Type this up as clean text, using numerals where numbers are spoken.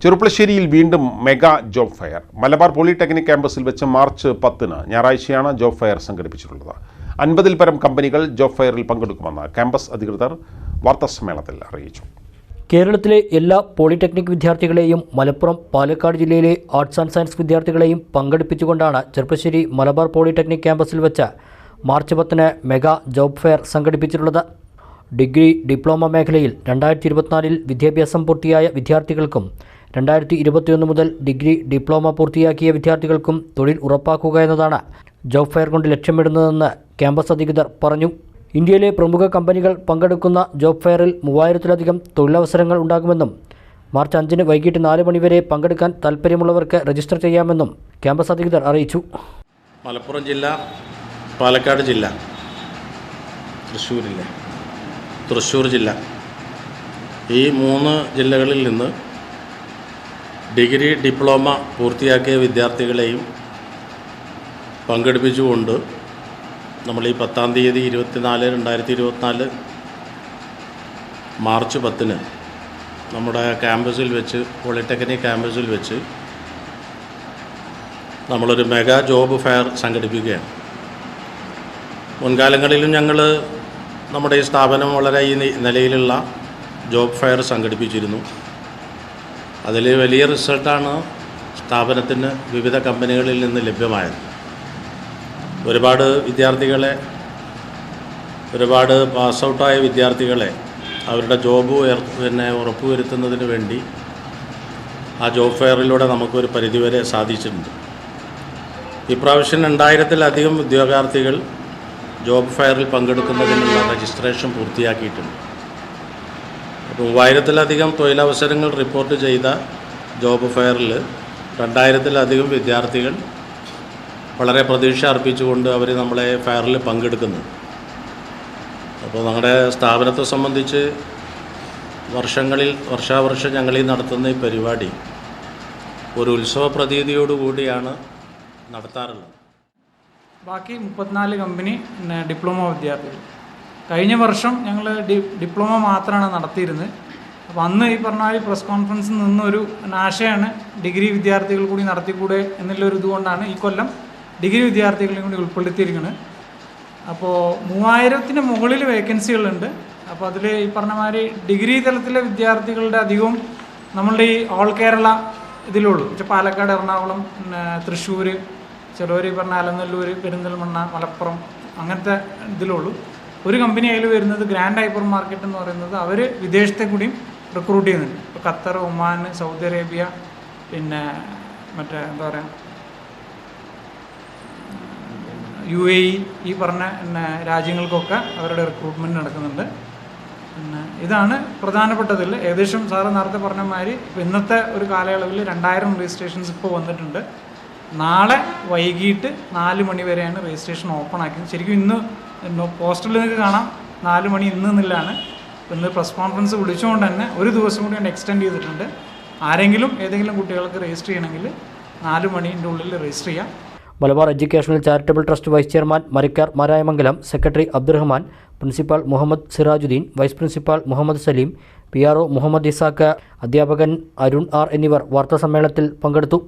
ചെറുപ്പളശ്ശേരിയിൽ വീണ്ടും mega job fair. Malabar polytechnic ക്യാമ്പസിൽ വെച്ച് മാർച്ച് 10 ഞായറാഴ്ചയാണ് ജോബ് ഫെയർ സംഘടിപ്പിച്ചിട്ടുള്ളത്. 50-ൽ പരം കമ്പനികൾ ജോബ് ഫെയറിൽ പങ്കെടുക്കുമെന്ന് ക്യാമ്പസ് അധികൃതർ വാർത്താസമ്മേളനത്തിൽ അറിയിച്ചു. കേരളത്തിലെ എല്ലാ പോളിടെക്നിക് വിദ്യാർത്ഥികളെയും മലപ്പുറം, പാലക്കാട് ജില്ലയിലെ ആർട്സ് ആൻഡ് സയൻസ് വിദ്യാർത്ഥികളെയും പങ്കെടുപ്പിച്ചുകൊണ്ടാണ് ചെറുപ്പളശ്ശേരി മലബാർ പോളിടെക്നിക് ക്യാമ്പസിൽ വെച്ച് മാർച്ച് 10 മെഗാ ജോബ് ഫെയർ സംഘടിപ്പിച്ചിട്ടുള്ളത്. ഡിഗ്രി, ഡിപ്ലോമ മേഖലയിൽ 2024 വിദ്യാഭ്യാസം പൂർത്തിയായ വിദ്യാർത്ഥികൾക്കും 2021 മുതൽ ഡിഗ്രി, ഡിപ്ലോമ പൂർത്തിയാക്കിയ വിദ്യാർത്ഥികൾക്കും തൊഴിൽ ഉറപ്പാക്കുക എന്നതാണ് ജോബ് ഫെയർ കൊണ്ട് ലക്ഷ്യമിടുന്നതെന്ന് ക്യാമ്പസ് അധികൃതർ പറഞ്ഞു. ഇന്ത്യയിലെ പ്രമുഖ കമ്പനികൾ പങ്കെടുക്കുന്ന ജോബ് ഫെയറിൽ 3000-ലധികം തൊഴിലവസരങ്ങൾ ഉണ്ടാകുമെന്നും മാർച്ച് 5 വൈകിട്ട് 4 മണി വരെ പങ്കെടുക്കാൻ താൽപ്പര്യമുള്ളവർക്ക് രജിസ്റ്റർ ചെയ്യാമെന്നും ക്യാമ്പസ് അധികൃതർ അറിയിച്ചു. മലപ്പുറം ജില്ല, പാലക്കാട് ജില്ല, തൃശ്ശൂർ ജില്ല, ഈ 3 ജില്ലകളിൽ നിന്ന് ഡിഗ്രി, ഡിപ്ലോമ പൂർത്തിയാക്കിയ വിദ്യാർത്ഥികളെയും പങ്കെടുപ്പിച്ചുകൊണ്ട് നമ്മൾ ഈ 10-ാം തീയതി 2024 മാർച്ച് 10 നമ്മുടെ ക്യാമ്പസിൽ വെച്ച്, പോളിടെക്നിക് ക്യാമ്പസിൽ വെച്ച് നമ്മളൊരു മെഗാ ജോബ് ഫെയർ സംഘടിപ്പിക്കുകയാണ്. മുൻകാലങ്ങളിലും ഞങ്ങൾ നമ്മുടെ ഈ സ്ഥാപനം വളരെ ഈ നിലയിലുള്ള ജോബ് ഫെയർ സംഘടിപ്പിച്ചിരുന്നു. അതിൽ വലിയ റിസൾട്ടാണ് സ്ഥാപനത്തിന് വിവിധ കമ്പനികളിൽ നിന്ന് ലഭ്യമായത്. ഒരുപാട് പാസ് ഔട്ടായ വിദ്യാർത്ഥികളെ അവരുടെ ജോബ് ഉറപ്പുവരുത്തുന്നതിന് വേണ്ടി ആ ജോബ് ഫെയറിലൂടെ നമുക്കൊരു പരിധിവരെ സാധിച്ചിട്ടുണ്ട്. ഇപ്രാവശ്യം 2000-ലധികം ഉദ്യോഗാർത്ഥികൾ ജോബ് ഫെയറിൽ പങ്കെടുക്കുന്നതിനുള്ള രജിസ്ട്രേഷൻ പൂർത്തിയാക്കിയിട്ടുണ്ട്. അപ്പോൾ 3000-ലധികം തൊഴിലവസരങ്ങൾ റിപ്പോർട്ട് ചെയ്ത ജോബ് ഫെയറിൽ 2000-ലധികം വിദ്യാർത്ഥികൾ വളരെ പ്രതീക്ഷ അർപ്പിച്ചുകൊണ്ട് അവർ നമ്മളെ ഫെയറിൽ പങ്കെടുക്കുന്നു. അപ്പോൾ നമ്മുടെ സ്ഥാപനത്തെ സംബന്ധിച്ച് വർഷാവർഷം ഞങ്ങൾ ഈ നടത്തുന്ന ഈ പരിപാടി ഒരു ഉത്സവ പ്രതീതിയോടുകൂടിയാണ് നടത്താറുള്ളത്. ബാക്കി 34 കമ്പനി ഡിപ്ലോമ വിദ്യാർത്ഥികൾ. കഴിഞ്ഞ വർഷം ഞങ്ങൾ ഡിപ്ലോമ മാത്രമാണ് നടത്തിയിരുന്നത്. അപ്പോൾ അന്ന് ഈ പറഞ്ഞ പ്രസ് കോൺഫറൻസിൽ നിന്നൊരു ആശയമാണ് ഡിഗ്രി വിദ്യാർത്ഥികൾ കൂടി നടത്തിക്കൂടെ എന്നുള്ളൊരു ഇതുകൊണ്ടാണ് ഈ കൊല്ലം ഡിഗ്രി വിദ്യാർത്ഥികളെയും കൂടി ഉൾപ്പെടുത്തിയിരിക്കുന്നത്. അപ്പോൾ 3000-ന് മുകളിൽ വേക്കൻസികളുണ്ട്. അപ്പോൾ അതിൽ ഈ പറഞ്ഞ മാതിരി ഡിഗ്രി തലത്തിലെ വിദ്യാർത്ഥികളുടെ അധികവും നമ്മളുടെ ഈ ഓൾ കേരള ഇതിലുള്ളൂ. പാലക്കാട്, എറണാകുളം, തൃശ്ശൂർ, ചിലവർ ഈ പറഞ്ഞ അലനല്ലൂർ, പെരിന്തൽമണ്ണ, മലപ്പുറം, അങ്ങനത്തെ ഇതിലുള്ളൂ. ഒരു കമ്പനി അതിൽ വരുന്നത് ഗ്രാൻഡ് ഹൈപ്പർ മാർക്കറ്റ് എന്ന് പറയുന്നത് അവർ വിദേശത്തെ കൂടിയും റിക്രൂട്ട് ചെയ്യുന്നുണ്ട്. ഇപ്പോൾ ഖത്തർ, ഒമാൻ, സൗദി അറേബ്യ, പിന്നെ മറ്റേ എന്താ പറയുക UAE, ഈ പറഞ്ഞ രാജ്യങ്ങൾക്കൊക്കെ അവരുടെ റിക്രൂട്ട്മെൻറ്റ് നടക്കുന്നുണ്ട്. പിന്നെ ഇതാണ് പ്രധാനപ്പെട്ടതിൽ. ഏകദേശം സാറ് നേരത്തെ പറഞ്ഞ മാതിരി ഇന്നത്തെ ഒരു കാലയളവിൽ 2000 രജിസ്ട്രേഷൻസ് ഇപ്പോൾ വന്നിട്ടുണ്ട്. നാളെ വൈകിട്ട് 4 മണി വരെയാണ് രജിസ്ട്രേഷൻ ഓപ്പൺ ആക്കിയത്. ശരിക്കും ഇന്ന് പോസ്റ്ററിൽ നിങ്ങൾക്ക് കാണാം 4 മണി ഇന്നില്ലാണ്. ഇന്ന് പ്രസ് കോൺഫറൻസ് വിളിച്ചുകൊണ്ട് തന്നെ ഒരു ദിവസം കൂടി എക്സ്റ്റെൻഡ് ചെയ്തിട്ടുണ്ട്. ആരെങ്കിലും ഏതെങ്കിലും കുട്ടികൾക്ക് രജിസ്റ്റർ ചെയ്യണമെങ്കിൽ 4 മണീൻ്റെ ഉള്ളിൽ രജിസ്റ്റർ ചെയ്യാം. Malabar educational charitable trust vice chairman Marikar Marayamangalam, secretary Abdurahman, principal Muhammad Sirajuddin, vice principal Muhammad Saleem, PRO Muhammad Isaq, അധ്യാപകൻ അരുൺ R എന്നിവർ വാർത്താസമ്മേളനത്തിൽ പങ്കെടുത്തു.